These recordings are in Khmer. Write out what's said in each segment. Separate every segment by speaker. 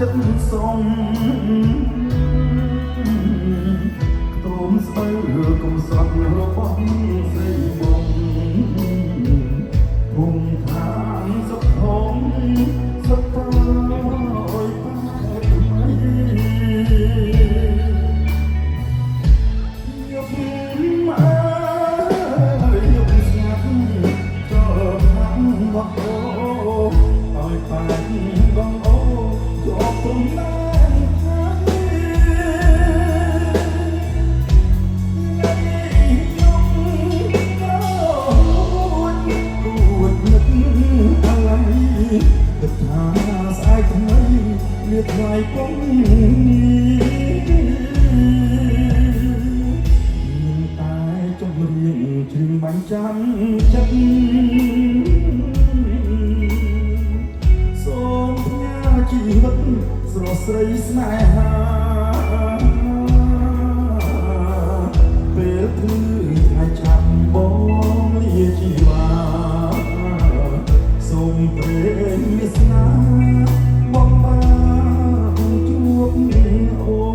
Speaker 1: ចិត្តសុំខ្ទមស្បៅកុំសត់របស់ស្រីបងភូមិឋានសុខធំសុខតើអើយប៉ែថ្មីយកមកយកស្ងាត់ចូលខាងមកអូអើយប៉ែបងអូយកព្រំដែនគិតថាស្អែកថ្មីលៀបថ្លៃពុំមានតែចម្រៀងជ្រៀងបាញ់ចាំចិត្តសូមផ្ញើជីវិតស្រស់ស្រីស្នេហាពេលព្រឺថ្ងៃឆាប់បងលាជីវ៉ាសូមព្រេងវាសនាបងបានជួបអូ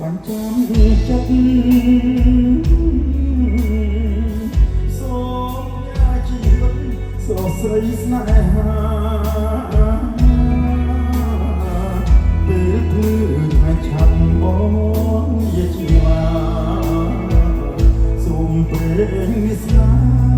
Speaker 1: បានចាំចិត្តសូមញ៉ាជីវិតស្រស់ស្រីស្នេហាពេលព្រឺថ្ងៃឆាប់បងជាជីវ៉ាសូមព្រេងវាសនា